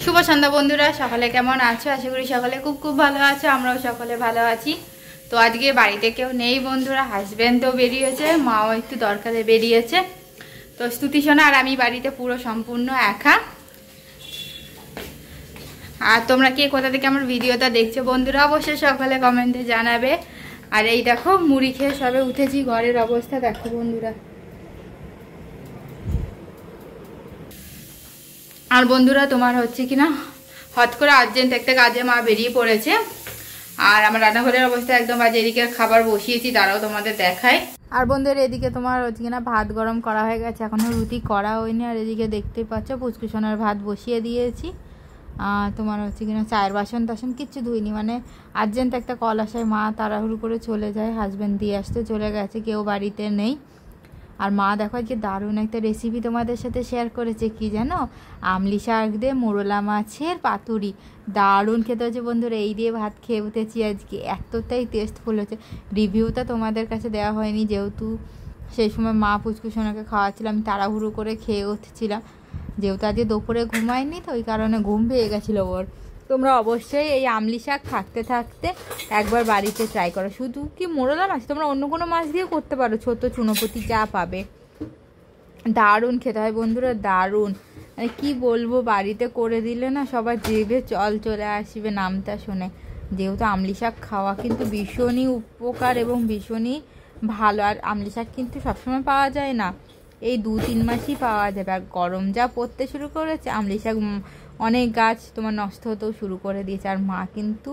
শুভ সন্ধ্যা বন্ধুরা, সকালে কেমন আছো? আশা করি সকালে খুব খুব ভালো আছো। আমরাও সকালে ভালো আছি। তো আজকে বাড়িতে কেউ নেই বন্ধুরা, হাজব্যান্ডও বেরিয়েছে, মাও একটু দরকারে বেরিয়েছে। তো স্তুতি সোনা আর আমি বাড়িতে পুরো সম্পূর্ণ একা। আর তোমরা কে কোথা থেকে আমার ভিডিওটা দেখছো বন্ধুরা অবশ্যই সকালে কমেন্টে জানাবে। আর এই দেখো মুড়ি খেয়ে সবে উঠেছি, ঘরের অবস্থা দেখো বন্ধুরা। আর বন্ধুরা তোমার হচ্ছে কিনা হট করে আর্জেন্ট একটা কাজে মা বেরিয়ে পড়েছে। আর আমার রান্নাঘরের অবস্থা একদম বাজে। এদিকে খাবার বসিয়েছি, তারাও তোমাদের দেখায়। আর বন্ধুরা এদিকে তোমার হচ্ছে কিনা ভাত গরম করা হয়ে গেছে, এখনো রুটি করা হয়নি। আর এদিকে দেখতেই পাচ্ছ পুচকুসোনার ভাত বসিয়ে দিয়েছি। তোমার হচ্ছে কিনা চায়ের বাসন টাসন কিচ্ছু ধুইনি, মানে আর্জেন্ট একটা কল আসায় মা তাড়াহুড়ো করে চলে যায়, হাজব্যান্ড দিয়ে আসতে চলে গেছে, কেউ বাড়িতে নেই। আর মা দেখো আজকে দারুণ একটা রেসিপি তোমাদের সাথে শেয়ার করেছে, কি জানো? আমলি শাক দিয়ে মোরলা মাছের পাতুরি, দারুণ খেতে হচ্ছে বন্ধুরা। এই দিয়ে ভাত খেয়ে উঠেছি আজকে, এতটাই টেস্টফুল হচ্ছে। রিভিউটা তোমাদের কাছে দেওয়া হয়নি, যেহেতু সেই সময় মা পুচকুসোনাকে খাওয়াচ্ছিলাম, তাড়াহুড়ো করে খেয়ে উঠছিলাম। যেহেতু আজকে দুপুরে ঘুমায়নি, তো ওই কারণে ঘুম পেয়ে গেছিলো ওর। তোমরা অবশ্যই এই আমলি শাক থাকতে থাকতে একবার বাড়িতে ট্রাই করো। শুধু কি মোরলা মাছ, তোমরা অন্য কোনো মাছ দিয়েও করতে পারো, ছোট চুনোপুঁটি যা পাবে। দারুণ খেতে হয় বন্ধুরা, দারুণ। মানে কি বলবো, বাড়িতে করে দিলে না সবার জিভে জল চলে আসবে নামটা শুনে। যেহেতু আমলি শাক খাওয়া কিন্তু ভীষণই উপকার এবং ভীষণই ভালো। আর আমলি শাক কিন্তু সবসময় পাওয়া যায় না, এই 2-3 মাসই পাওয়া যাবে। আর গরম যা পড়তে শুরু করেছে, আমলি শাক অনেক গাছ তোমার নষ্ট হতেও শুরু করে দিয়েছে। আর মা কিন্তু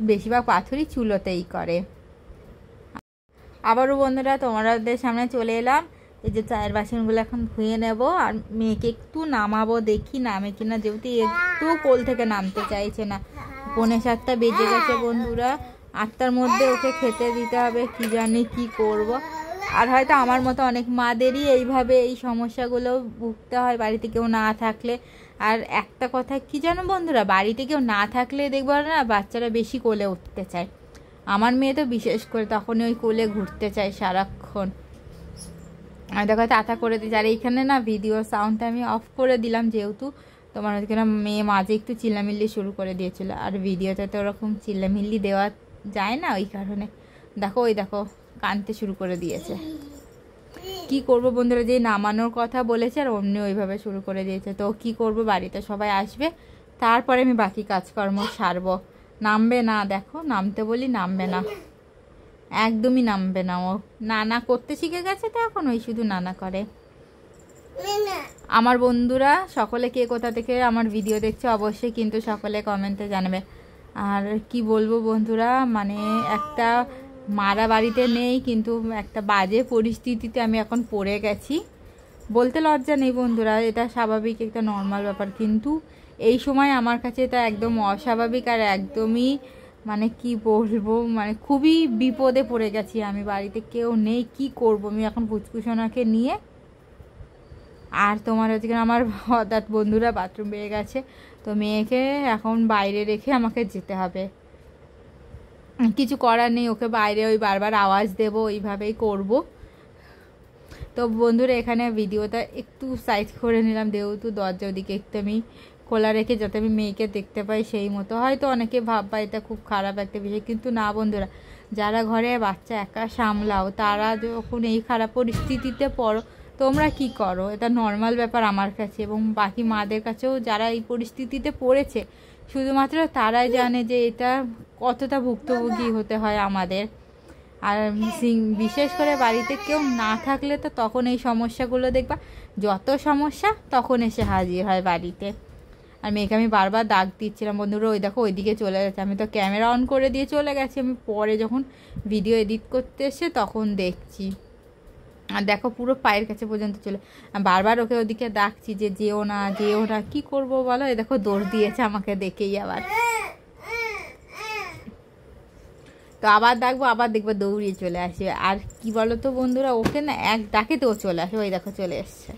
বেশিরভাগ পাথরই চুলোতেই করে। আবারও বন্ধুরা তোমাদের সামনে চলে এলাম। এই যে চায়ের বাসনগুলো এখন ধুয়ে নেব, আর মেয়েকে একটু নামাবো, দেখি নামে কিনা, যেহেতু একটু কোল থেকে নামতে চাইছে না। 7:45 বেজে গেছে বন্ধুরা, 8টার মধ্যে ওকে খেতে দিতে হবে, কি জানি কি করব। আর হয়তো আমার মতো অনেক মাদেরই এইভাবে এই সমস্যাগুলো ভুগতে হয় বাড়িতে কেউ না থাকলে। আর একটা কথা কি জানো বন্ধুরা, বাড়িতে কেউ না থাকলে দেখবো না বাচ্চারা বেশি কোলে উঠতে চায়। আমার মেয়ে তো বিশেষ করে তখনই ওই কোলে ঘুরতে চায় সারাক্ষণ। আর দেখো তাতা করে দিচ্ছে। আর এইখানে না ভিডিও সাউন্ডটা আমি অফ করে দিলাম, যেহেতু তোমার হচ্ছে না মেয়ে মাঝে একটু চিল্লামিল্লি শুরু করে দিয়েছিল। আর ভিডিওতে তো ওরকম চিল্লামিল্লি দেওয়া যায় না, ওই কারণে দেখো ওই দেখো কাঁদতে শুরু করে দিয়েছে। কি করব বন্ধুরা, যে নামানোর কথা বলেছে আর অমনি ওইভাবে শুরু করে দিয়েছে। তো কি করব, বাড়িতে সবাই আসবে, তারপরে আমি বাকি কাজকর্ম সারবো। নামবে না, দেখো নামতে বলি নামবে না, একদমই নামবে না। ও নানা করতে শিখে গেছে, তো এখন ওই শুধু নানা করে। আমার বন্ধুরা সকলে কে কোথা থেকে আমার ভিডিও দেখছে অবশ্যই কিন্তু সকলে কমেন্টে জানাবে। আর কি বলবো বন্ধুরা, মানে একটা মারা বাড়িতে নেই, কিন্তু একটা বাজে পরিস্থিতিতে আমি এখন পড়ে গেছি। বলতে লজ্জা নেই বন্ধুরা, এটা স্বাভাবিক একটা নর্মাল ব্যাপার, কিন্তু এই সময় আমার কাছে এটা একদম অস্বাভাবিক। আর একদমই মানে কি বলবো, মানে খুবই বিপদে পড়ে গেছি আমি। বাড়িতে কেউ নেই, কি করব আমি এখন পুচকুসোনাকে নিয়ে। আর তোমার হচ্ছে আমার হঠাৎ বন্ধুরা বাথরুম পেয়ে গেছে, তো মেয়েকে এখন বাইরে রেখে আমাকে যেতে হবে, কিছু করার নেই। ওকে বাইরে ওই বারবার আওয়াজ দেব, ওইভাবেই করব। তো বন্ধুরা এখানে ভিডিওটা একটু সাইড করে নিলাম, যেহেতু দরজা ওদিকে একটু আমি খোলা রেখে যাতে আমি মেয়েকে দেখতে পাই সেই মতো। হয়তো অনেকে ভাববা এটা খুব খারাপ একটা বিষয়, কিন্তু না বন্ধুরা, যারা ঘরে বাচ্চা একা সামলাও, তারা যখন এই খারাপ পরিস্থিতিতে পড়ো, তোমরা কি করো, এটা নর্মাল ব্যাপার আমার কাছে এবং বাকি মাদের কাছেও যারা এই পরিস্থিতিতে পড়েছে, শুধুমাত্র তারাই জানে যে এটা কতটা ভুক্তভোগী হতে হয় আমাদের। আর বিশেষ করে বাড়িতে কেউ না থাকলে তো তখন এই সমস্যাগুলো দেখবা, যত সমস্যা তখন এসে হাজির হয় বাড়িতে। আর মেয়েকে আমি বারবার ডাক দিচ্ছিলাম বন্ধুরা, ওই দেখো ওইদিকে চলে গেছে। আমি তো ক্যামেরা অন করে দিয়ে চলে গেছি, আমি পরে যখন ভিডিও এডিট করতে এসে তখন দেখছি। আর দেখো পুরো পায়ের কাছে পর্যন্ত চলে, বারবার ওকে ওদিকে ডাকছি যে যেও না যেও না, কী করবো বলো। এই দেখো দৌড় দিয়েছে আমাকে দেখেই আবার, তো আবার ডাকবো, আবার দেখবো দৌড়িয়ে চলে আসবে। আর কি বলো তো বন্ধুরা, ওকে না এক ডাকে তো চলে আসে, ওই দেখো চলে এসছে।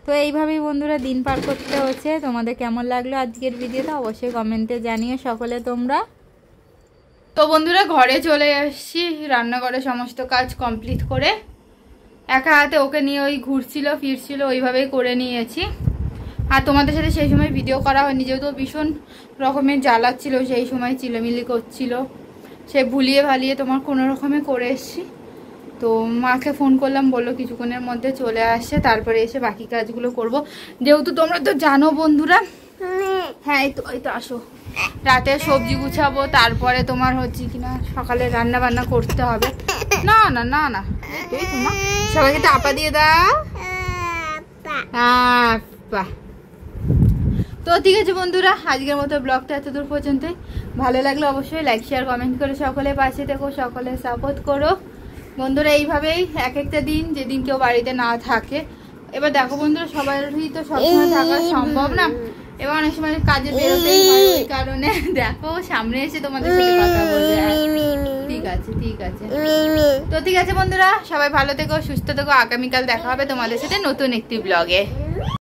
তো এইভাবেই বন্ধুরা দিন পার করতে হচ্ছে। তোমাদের কেমন লাগলো আজকের ভিডিওটা অবশ্যই কমেন্টে জানিও সকলে তোমরা। তো বন্ধুরা ঘরে চলে এসেছি, রান্নাঘরে সমস্ত কাজ কমপ্লিট করে একা হাতে ওকে নিয়ে ওই ঘুরছিল ফিরছিল, ওইভাবেই করে নিয়েছি। আর তোমাদের সাথে সেই সময় ভিডিও করা হয়নি, যেহেতু ভীষণ রকমের জ্বালাচ্ছিল, সেই সময় চিলেমিলি করছিল, সে ভুলিয়ে ভালিয়ে তোমার কোনো রকমে করে এসছি। তো মাকে ফোন করলাম, বললো কিছুক্ষণের মধ্যে চলে আসছে, তারপরে এসে বাকি কাজগুলো করব। যেহেতু তোমরা তো জানো বন্ধুরা, হ্যাঁ এই তো আসো, রাতে সবজি গুছাবো, তারপরে তোমার হচ্ছে কিনা সকালে রান্না বান্না করতে হবে। না না না না, তুই তোমার সবাইকে টাপা দিয়ে দাও। তো ঠিক আছে বন্ধুরা, আজকের মতো ব্লগটা এতদূর পর্যন্তই। ভালো লাগলে অবশ্যই লাইক শেয়ার কমেন্ট করে সকলে পাশে থেকো, সকলে সাপোর্ট করো বন্ধুরা। এইভাবেই এক একটা দিন, যেদিন কেউ বাড়িতে না থাকে, এবার দেখো বন্ধুরা সবারই তো সবসময় থাকা সম্ভব না, এবার অনেক সময় কাজে বেরোতেই হয়, ওই কারণে দেখো সামনে এসে তোমাদের সাথে কথা বলবে। ঠিক আছে ঠিক আছে, তো ঠিক আছে বন্ধুরা, সবাই ভালো থেকো, সুস্থ থেকো। আগামীকাল দেখা হবে তোমাদের সাথে নতুন একটি ব্লগে।